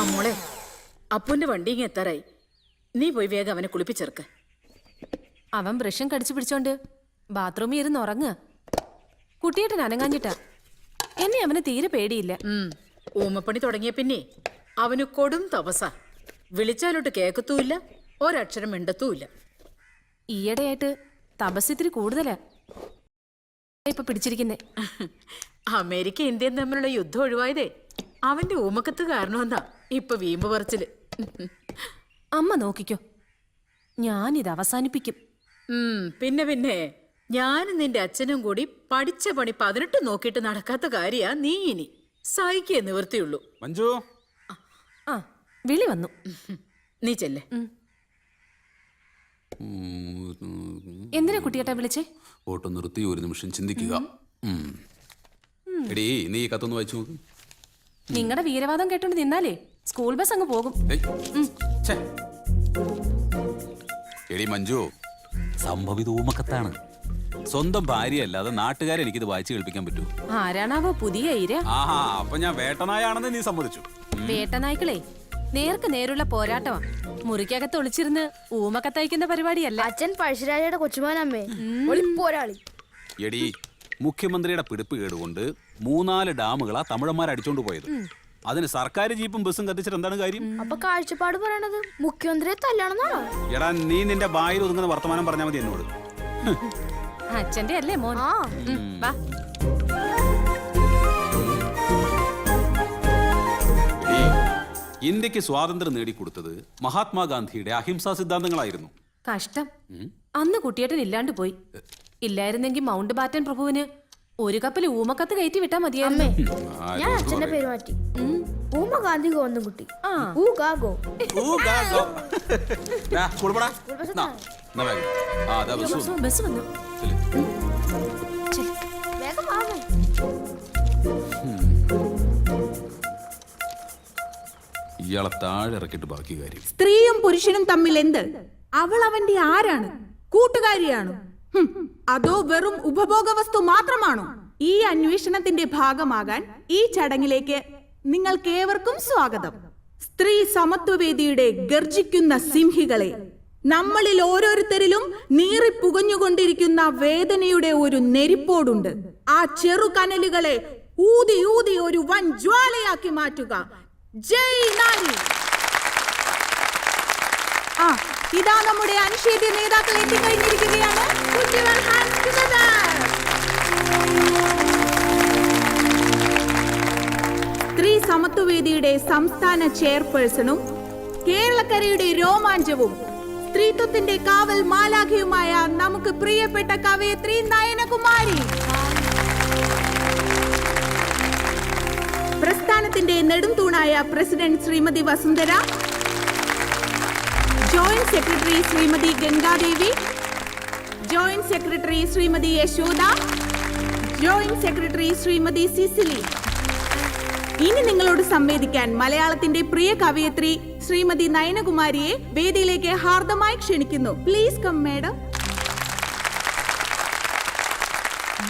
മോളെ, അപ്പുന്റെ വണ്ടി ഇങ്ങ് എത്താറായി. നീ പോയി വേഗം അവനെ കുളിപ്പിച്ചേർക്ക്. അവൻ ബ്രഷും കടിച്ചു പിടിച്ചോണ്ട് ബാത്റൂമിൽ ഇരുന്ന് ഉറങ്ങുക. കുട്ടിയേട്ടൻ അനങ്ങാഞ്ഞിട്ടാ. എന്നെ അവന് തീരെ പേടിയില്ല. ഊമപ്പണി തുടങ്ങിയ പിന്നെ അവന് കൊടും തപസ. വിളിച്ചാലോട്ട് കേക്കത്തുമില്ല, ഒരക്ഷരം മിണ്ടത്തുമില്ല. ഈയിടെയായിട്ട് തപസ്സിത്തിരി കൂടുതലാ ഇപ്പൊ പിടിച്ചിരിക്കുന്നേ. അമേരിക്ക ഇന്ത്യയും തമ്മിലുള്ള യുദ്ധം ഒഴിവായതേ അവന്റെ ഊമക്കത്ത് കാരണമെന്നാ ഇപ്പൊ വീമ്പ് പറച്ചില്. അമ്മ നോക്കിക്കോ, ഞാനിത് അവസാനിപ്പിക്കും. പിന്നെ പിന്നെ ഞാനും നിന്റെ അച്ഛനും കൂടി പഠിച്ച പണി 18 നോക്കിയിട്ട് നടക്കാത്ത കാര്യാ നീ ഇനി സഹിക്കേ നിവൃത്തിയുള്ളൂ. മഞ്ജു, ആ വിളി വന്നു. നീ ചെല്ലേ. എന്തിനാ കുട്ടിയേട്ടാ വിളിച്ചേ? ഓട്ടോ നിർത്തി ഒരു നിമിഷം ചിന്തിക്കുക. എടീ, നീ ഈ കത്തൊന്ന് വായിച്ചു നോക്ക്. നിങ്ങളുടെ വീരവാദം കേട്ടോണ്ട് നിന്നാലേ സ്കൂൾ ബസ് അങ്ങ് പോകും. എടീ മഞ്ജു, സംഭവിത ഊമക്കത്താണ്. സ്വന്തം ഭാര്യ അല്ലാതെ നാട്ടുകാരെ എനിക്കിത് വായിച്ചു കേൾപ്പിക്കാൻ പറ്റൂ? ആരാണാവോ പുതിയ ഇര? ആഹാ, അപ്പൊ ഞാൻ വേട്ടനായാണെന്ന് നീ സമ്മതിച്ചു? വേട്ടനായ്ക്കളെ നേർക്ക് നേരുള്ള പോരാട്ടമാ. മുറിക്കകത്ത് ഒളിച്ചിരുന്ന് ഊമക്കത്തയക്കുന്ന പരിപാടിയല്ല. അച്ഛൻ പഴശ്ശിരാജയുടെ കൊച്ചുമാനമ്മേ, പോരാളി. എടീ, മുഖ്യമന്ത്രിയുടെ പിടിപ്പ് കേടുകൊണ്ട് 3-4 ഡാമുകളാ തമിഴന്മാർ അടിച്ചോണ്ട് പോയത്. അതിന് സർക്കാർ ജീപ്പും ബസ്സും കത്തിച്ചിട്ട് എന്താണ് കാര്യം? അപ്പൊ കാഴ്ചപ്പാട് പറയണത് മുഖ്യമന്ത്രിയെ തല്ലാണെന്നാണോ? എടാ, നീ നിന്റെ വായിൽ ഒതുങ്ങുന്ന വർത്തമാനം പറഞ്ഞാൽ മതി എന്നോട്. അച്ഛന്റെ അല്ലേ മോൻ? വാ. ഇന്ത്യക്ക് സ്വാതന്ത്ര്യം നേടിക്കൊടുത്തത് മഹാത്മാഗാന്ധിയുടെ അഹിംസാ സിദ്ധാന്തങ്ങളായിരുന്നു. കഷ്ടം, അന്ന് കുട്ടിയേട്ടൻ ഇല്ലാണ്ട് പോയി. ഇല്ലായിരുന്നെങ്കിൽ മൗണ്ട് ബാറ്റൻ പ്രഭുവിന് ഒരു കപ്പൽ ഊമക്കത്ത് കയറ്റി വിട്ടാ മതിയായിരുന്നേ. ഞാൻ അച്ഛന്റെ പേര് മാറ്റി. ഊമഗാന്ധി ഗോവന്ദൻകുട്ടി. ബസ് വന്നു. ഇയാളെ താഴെ ഇറക്കിട്ട് ബാക്കി കാര്യം. സ്ത്രീയും പുരുഷനും തമ്മിൽ എന്ത്? അവൾ അവന്റെ ആരാണ്? കൂട്ടുകാരിയാണോ? അതോ വെറും ഉപഭോഗ വസ്തു മാത്രമാണോ? ഈ അന്വേഷണത്തിന്റെ ഭാഗമാകാൻ ഈ ചടങ്ങിലേക്ക് നിങ്ങൾക്കേവർക്കും സ്വാഗതം. സ്ത്രീ സമത്വവേദിയുടെ ഗർജിക്കുന്ന സിംഹികളെ, നമ്മളിൽ ഓരോരുത്തരിലും നീറിപ്പുകഞ്ഞുകൊണ്ടിരിക്കുന്ന വേദനയുടെ ഒരു നെരിപ്പോടുണ്ട്. ആ ചെറുകനലുകളെ ഊതി ഊതി ഒരു വൻ ജ്വാലയാക്കി മാറ്റുക. ജയ് നാരി! ഇതാ നമ്മുടെ അനിഷേധ്യ നേതാക്കൾ എത്തിക്കഴിഞ്ഞിരിക്കുകയാണ്. സ്ത്രീ സമത്വവേദിയുടെ സംസ്ഥാന ചെയർപേഴ്സണും കേരളക്കരയുടെ രോമാഞ്ചവും സ്ത്രീത്വത്തിന്റെ കാവൽ മാലാഖയുമായ നമുക്ക് പ്രിയപ്പെട്ട കവയിത്രി നയനകുമാരി, പ്രസ്ഥാനത്തിന്റെ നെടുംതൂണായ president Shrimati Vasundhara, joint secretary Shrimati Gangadevi, joint secretary Shrimati Yashoda, joint secretary Shrimati Cecily. ഇനി നിങ്ങളോട് സംവേദിക്കാൻ മലയാളത്തിന്റെ പ്രിയ കവയിത്രി ശ്രീമതി നയനകുമാരിയെ വേദിയിലേക്ക് ഹാർദമായി ക്ഷണിക്കുന്നു. Please come madam.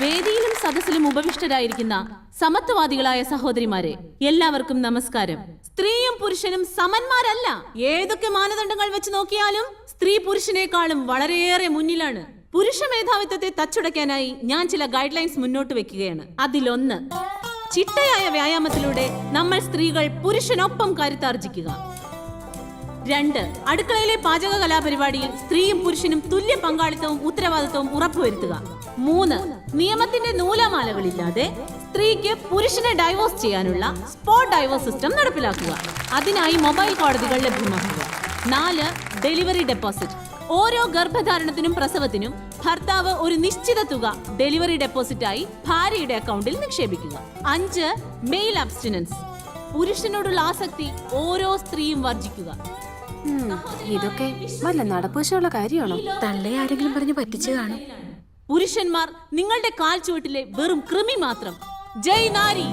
വേദിയിലും സദസ്സിലും ഉപവിഷ്ടരായിരിക്കുന്ന സമത്വവാദികളായ സഹോദരിമാരെ, എല്ലാവർക്കും നമസ്കാരം. സ്ത്രീയും പുരുഷനും സമന്മാരല്ല. ഏതൊക്കെ മാനദണ്ഡങ്ങൾ വെച്ച് നോക്കിയാലും സ്ത്രീ പുരുഷനേക്കാളും വളരെയേറെ മുന്നിലാണ്. പുരുഷ മേധാവിത്വത്തെ തച്ചുടയ്ക്കാനായി ഞാൻ ചില ഗൈഡ് ലൈൻസ് മുന്നോട്ട് വെക്കുകയാണ്. അതിലൊന്ന്, ചിട്ടയായ വ്യായാമത്തിലൂടെ നമ്മൾ സ്ത്രീകൾ പുരുഷനൊപ്പം കരുത്താർജിക്കുക. 2, അടുക്കളയിലെ പാചക കലാപരിപാടിയിൽ സ്ത്രീയും പുരുഷനും തുല്യ പങ്കാളിത്തവും ഉത്തരവാദിത്തവും ഉറപ്പുവരുത്തുക. 3, നിയമത്തിന്റെ നൂലാമാലകളില്ലാതെ സ്ത്രീക്ക് പുരുഷനെ ഡൈവോഴ്സ് ചെയ്യാനുള്ള സ്പോട്ട് ഡൈവോഴ്സ് സിസ്റ്റം നടപ്പിലാക്കുക. അതിനായി മൊബൈൽ കോടതികൾ ലഭ്യമാക്കുക. 4, ഡെലിവറി ഡെപ്പോസിറ്റ്. ഓരോ ഗർഭധാരണത്തിനും പ്രസവത്തിനും ഭർത്താവ് ഒരു നിശ്ചിത തുക ഡെലിവറി ഡെപ്പോസിറ്റായി ഭാര്യയുടെ അക്കൗണ്ടിൽ നിക്ഷേപിക്കുക. 5, മെയിൽ അബ്സ്റ്റിനൻസ്. പുരുഷനോടുള്ള ആസക്തി ഓരോ സ്ത്രീയും വർജിക്കുക. ഇതൊക്കെ വല്ല നടപ്പുവശമുള്ള കാര്യമാണോ? തള്ളെ ആരെങ്കിലും പറഞ്ഞ് പറ്റിച്ചു കാണും. പുരുഷന്മാർ നിങ്ങളുടെ കാൽ ചുവട്ടിലെ വെറും കൃമി മാത്രം. ജയ് നാരി!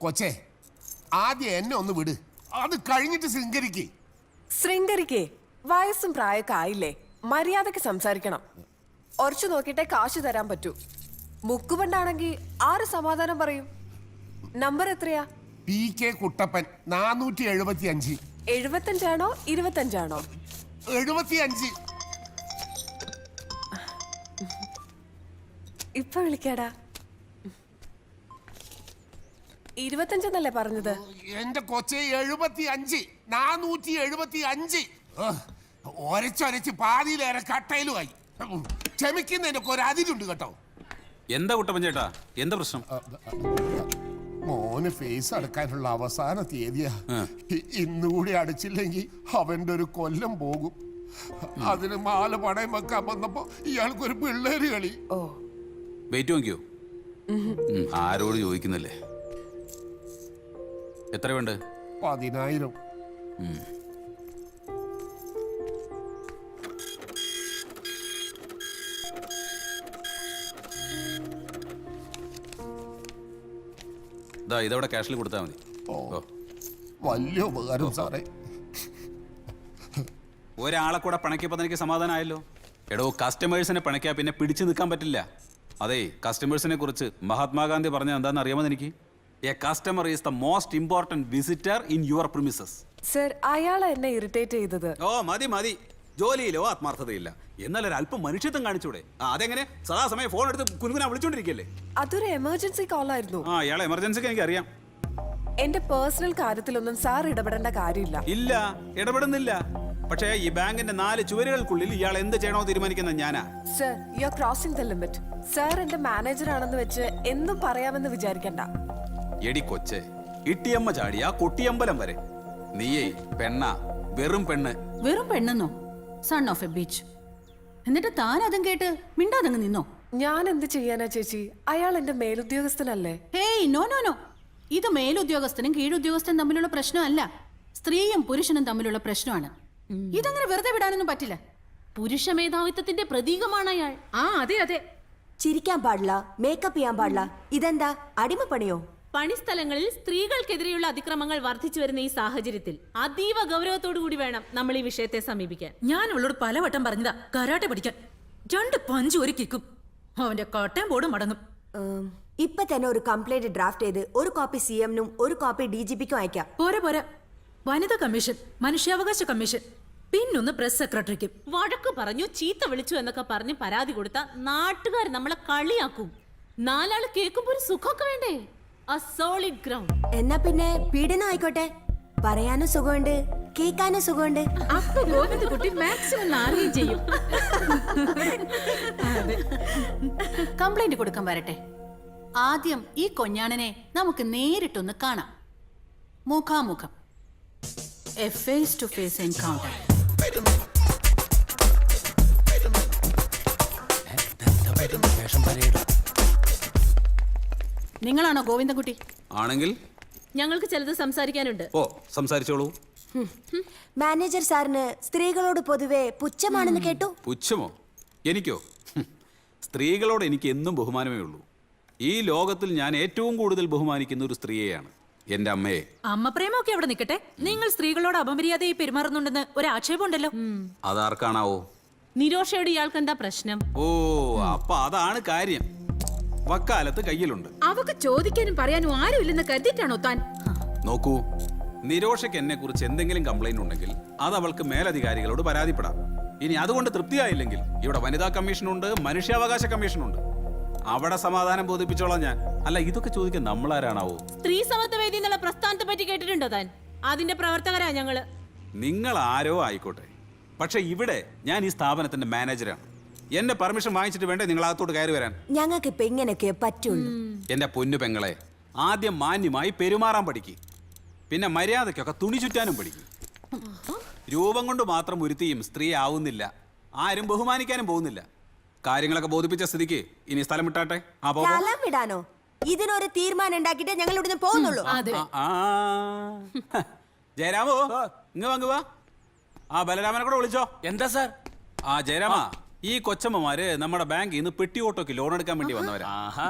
കൊച്ചേ, ആദ്യം എന്നെ ഒന്ന് വിട്, അത് കഴിഞ്ഞിട്ട് ശൃംഗരിക്ക്. ശൃംഗരിക്കേ വയസ്സും പ്രായമൊക്കെ ആയില്ലേ, മര്യാദക്ക് സംസാരിക്കണം. ഉറച്ചു നോക്കിയിട്ടേ കാശ് തരാൻ പറ്റൂ. മുക്കുപണ്ടാണെങ്കിൽ ആര് സമാധാനം പറയും? നമ്പർ എത്രയാ? PK കുട്ടപ്പൻ 475. 75 25? 75. ഇപ്പൊ വിളിക്കാടാ. 25 പറഞ്ഞത്? എന്റെ കൊച്ചെ 75. 475. ഒരച്ചൊരച്ച് പാതിയിലേറെ കട്ടയിലുമായി. ക്ഷമിക്കുന്നതിനൊക്കെ ഒരു അതിരുണ്ട് കേട്ടോ. എന്താ കുട്ടപ്പൻ ചേട്ടാ, എന്താ പ്രശ്നം? മോന് ഫേസ് അടക്കാനുള്ള അവസാന തീയതിയാ. ഇന്നുകൂടി അടച്ചില്ലെങ്കിൽ അവന്റെ ഒരു കൊല്ലം പോകും. അതിന് മാല പണയം വെക്കാൻ വന്നപ്പോ ഇയാൾക്കൊരു പിള്ളേര് കളി. ഓ, വെയിറ്റ് നോക്കിയോ? ആരോട് ചോദിക്കുന്നില്ലേ? എത്ര വേണ്ട? 10,000. ഇതവിടെ ക്യാഷിൽ കൊടുത്താൽ മതി. ഓ, വലിയ ഉപകാരം സാറേ. ഒരാളെ കൂടെ പണക്കിയപ്പോൾ എനിക്ക് സമാധാനമായല്ലോ. എടോ, കസ്റ്റമേഴ്സിനെ പണക്കിയാൽ പിന്നെ പിടിച്ചു നിൽക്കാൻ പറ്റില്ല. അതെ, കസ്റ്റമേഴ്സിനെ കുറിച്ച് മഹാത്മാഗാന്ധി പറഞ്ഞ എന്താണെന്ന് അറിയാമോ എനിക്ക്? A customer is the most important visitor in your premises. Sir, അയാളെ എന്നെ ഇറിറ്റേറ്റ് ചെയ്തത്. ഓ മതി മതി, ജോലിയിലോ ആത്മാർത്ഥതയില്ല, എന്നാലും അല്പം മനുഷ്യത്വം കാണിച്ചൂടെ? അതെങ്ങനെ സദാസമയം ഫോൺ എടുത്ത് കുനുകുനാ വിളിച്ചോണ്ടിരിക്കല്ലേ? അതൊരു എമർജൻസി കോൾ ആയിരുന്നു. ആ, ഇയാളെ എമർജൻസിക്ക് എനിക്ക് അറിയാം. എന്റെ പേഴ്സണൽ കാര്യത്തിലൊന്നും സാർ ഇടപെടേണ്ട കാര്യമില്ല. ഇല്ല, ഇടപെടുന്നില്ല. പക്ഷേ ഈ ബാങ്കിന്റെ 4 ചുവരുകൾക്കുള്ളിൽ ഇയാൾ എന്ത് ചെയ്യണോ തീരുമാനിക്കുന്നത് ഞാനാ. Sir, you are crossing the limit. Sir എന്റെ മാനേജർ ആണെന്ന് വെച്ച് എന്തും പറയാമെന്ന് വിചാരിക്കണ്ട. എടി കൊച്ചെ, ഇട്ടിയമ്മ ചാടിയ കൊട്ടിയമ്പലം വരെ. നീയേ പെണ്ണ, വെറും പെണ്ണ്. വെറും പെണ്ണെന്നോ? Son of a bitch. എന്നിട്ട് താൻ അതും കേട്ട് മിണ്ടാതങ്ങ് നിന്നോ? ഞാൻ എന്ത് ചെയ്യാനാ ചേച്ചി? അയാൾ എന്റെ മേലുദ്യോഗസ്ഥനല്ലേ? ഹേയ്, നോ നോ നോ, ഇത് മേലുദ്യോഗസ്ഥനും കീഴുദ്യോഗസ്ഥനും തമ്മിലുള്ള പ്രശ്നമല്ല, സ്ത്രീയും പുരുഷനും തമ്മിലുള്ള പ്രശ്നമാണ്. ഇതങ്ങനെ വെറുതെ വിടാനൊന്നും പറ്റില്ല. പുരുഷ മേധാവിത്വത്തിന്റെ പ്രതീകമാണ് അയാൾ. ആ അതെ അതെ. ചിരിക്കാൻ പാടില്ല, മേക്കപ്പ് ചെയ്യാൻ പാടില്ല. ഇതെന്താ അടിമപ്പണിയോ? പണിസ്ഥലങ്ങളിൽ സ്ത്രീകൾക്കെതിരെയുള്ള അതിക്രമങ്ങൾ വർദ്ധിച്ചു വരുന്ന ഈ സാഹചര്യത്തിൽ അതീവ ഗൗരവത്തോടു കൂടി വേണം നമ്മൾ ഈ വിഷയത്തെ സമീപിക്കാൻ. ഞാൻ അവളോട് പലവട്ടം പറഞ്ഞതാ കരാട്ടെ പഠിക്കാൻ. 2 പഞ്ച് ഒരു കിക്കും, അവന്റെ കോട്ടയം ബോർഡ് മടങ്ങും. ഇപ്പൊ തന്നെ ഒരു കംപ്ലൈന്റ് ഡ്രാഫ്റ്റ് ചെയ്ത് ഒരു കോപ്പി CM-നും ഒരു കോപ്പി DGP-ക്കും അയക്കാം. പോരാ പോരാ, വനിതാ കമ്മീഷൻ, മനുഷ്യാവകാശ കമ്മീഷൻ, പിന്നൊന്ന് പ്രസ് സെക്രട്ടറിക്കും. വഴക്ക് പറഞ്ഞു, ചീത്ത വിളിച്ചു എന്നൊക്കെ പറഞ്ഞ് പരാതി കൊടുത്ത നാട്ടുകാർ നമ്മളെ കളിയാക്കും. 4 ആള് കേൾക്കുമ്പോ ഒരു സുഖമൊക്കെ വേണ്ടേ? A solid ground. എന്നാ പിന്നെ പീഡനം ആയിക്കോട്ടെ. പറയാനും സുഖമുണ്ട്, കേൾക്കാനും സുഖമുണ്ട്. അപ്പൊ ഗോവിന്ദകുട്ടി മാക്സിമം നാറുകയും ചെയ്യും. കംപ്ലൈന്റ് കൊടുക്കാൻ വരട്ടെ. ആദ്യം ഈ കൊഞ്ഞാണനെ നമുക്ക് നേരിട്ടൊന്ന് കാണാം, മുഖാമുഖം. A face to face encounter. നിങ്ങളാണോ ഗോവിന്ദൻകുട്ടി? ആണെങ്കിൽ ഞങ്ങൾക്ക് ചിലത് സംസാരിക്കാനുണ്ട്. ഓ, സംസാരിച്ചോളൂ. മാനേജർ സാറിന് സ്ത്രീകളോട് പൊതുവെ പുച്ഛമാണെന്ന് കേട്ടു. പുച്ഛമോ? എനിക്കോ? സ്ത്രീകളോട് എനിക്ക് എന്നും ബഹുമാനമേ ഉള്ളൂ. ഈ ലോകത്തിൽ ഞാൻ ഏറ്റവും കൂടുതൽ ബഹുമാനിക്കുന്ന ഒരു സ്ത്രീയെയാണ്, എന്റെ അമ്മയെ. അമ്മ പ്രേമൊക്കെ അവിടെ നിൽക്കട്ടെ, നിങ്ങൾ സ്ത്രീകളോട് അപമര്യാദയായി പെരുമാറുന്നുണ്ടെന്ന് ഒരു ആക്ഷേപമുണ്ടല്ലോ. അതാർക്കാണാവോ? നിരോഷയോട് ഇയാൾക്ക് എന്താ പ്രശ്നം? ഓ, അപ്പൊ അതാണ് കാര്യം. വക്കാലത്ത് കയ്യിലുണ്ട്. അവക്ക് ചോദിക്കാനും പറയാനും ആരും ഇല്ലെന്ന് കരുതിയിട്ടാണോ താൻ? നോക്കൂ, നിരോഷയ്ക്ക് എന്നെ കുറിച്ച് എന്തെങ്കിലും കംപ്ലൈന്റ് ഉണ്ടെങ്കിൽ അത് അവൾക്ക് മേലധികാരികളോട് പരാതിപ്പെടാം. ഇനി അതുകൊണ്ട് തൃപ്തിയായില്ലെങ്കിൽ ഇവിടെ വനിതാ കമ്മീഷനുണ്ട്, മനുഷ്യാവകാശ കമ്മീഷനുണ്ട്. അവിടെ സമാധാനം ബോധിപ്പിച്ചോളാം ഞാൻ. അല്ല, ഇതൊക്കെ ചോദിക്കാൻ നമ്മളാരാണാവോ? സ്ത്രീ സമത്വ വേദി എന്നുള്ള പ്രസ്ഥാനത്തെ പറ്റി കേട്ടിട്ടുണ്ടോ താൻ? അതിന്റെ പ്രവർത്തകരാ ഞങ്ങള്. നിങ്ങൾ ആരോ ആയിക്കോട്ടെ, പക്ഷെ ഇവിടെ ഞാൻ ഈ സ്ഥാപനത്തിന്റെ മാനേജരാണ്. എന്റെ പെർമിഷൻ വാങ്ങിച്ചിട്ട് വേണ്ടേ നിങ്ങൾ അകത്തോട്ട് കയറി വരാൻ? ഞങ്ങൾക്ക് ഇപ്പൊ ഇങ്ങനെയൊക്കെ പറ്റുള്ളൂ. എന്റെ പൊന്നു പെങ്ങളെ, ആദ്യം മാന്യമായി പെരുമാറാൻ പഠിക്ക്, പിന്നെ മര്യാദയ്ക്കൊക്കെ തുണി ചുറ്റാനും പഠിക്കും. രൂപം കൊണ്ട് മാത്രം ഒരുത്തിയും സ്ത്രീ ആവുന്നില്ല, ആരും ബഹുമാനിക്കാനും പോകുന്നില്ല. കാര്യങ്ങളൊക്കെ ബോധിപ്പിച്ച സ്ഥിതിക്ക് ഇനി സ്ഥലം വിട്ടാട്ടെ. സ്ഥലം വിടാനോ? ഇതിനൊരു തീരുമാനം ഉണ്ടാക്കിയിട്ട് ഞങ്ങൾ ഇവിടുന്ന് പോകുന്നുള്ളൂ. ജയരാമോ, ഇങ്ങ് വാങ്ങുവാ. ആ ബലരാമനെ കൂടെ വിളിച്ചോ. എന്താ സാർ? ആ ജയരാമ, ഈ കൊച്ചമ്മമാര് നമ്മുടെ ബാങ്കിൽ നിന്ന് പെട്ടി ഓട്ടോക്ക് ലോൺ എടുക്കാൻ വേണ്ടി വന്നവരാ.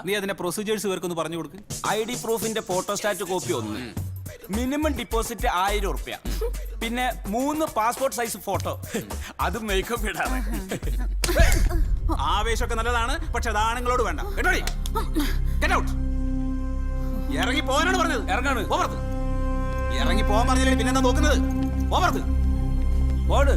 നീ അതിന്റെ പ്രൊസീജിയേഴ്സ് ഇവർക്കൊന്ന് പറഞ്ഞു കൊടുക്ക്. ID പ്രൂഫിന്റെ ഫോട്ടോസ്റ്റാറ്റ് കോപ്പി 1, മിനിമം ഡിപ്പോസിറ്റ് 1000 ഉറുപ്യ, പിന്നെ 3 പാസ്പോർട്ട് സൈസ് ഫോട്ടോ, അത് മേക്കപ്പ് ഇടാണ്. ആവേശമൊക്കെ നല്ലതാണ്, പക്ഷെ അത് ആണുങ്ങളോട് വേണ്ട. കേട്ടോടി, ഗെറ്റ് ഔട്ട്. ഇറങ്ങി പോകാനാണ് പറഞ്ഞത്. ഇറങ്ങാണ്. പോവരുത്. ഇറങ്ങി പോകാൻ പറഞ്ഞില്ലേ പിന്നെന്താ നോക്കുന്നത്? പോവരുത്. ഓട്.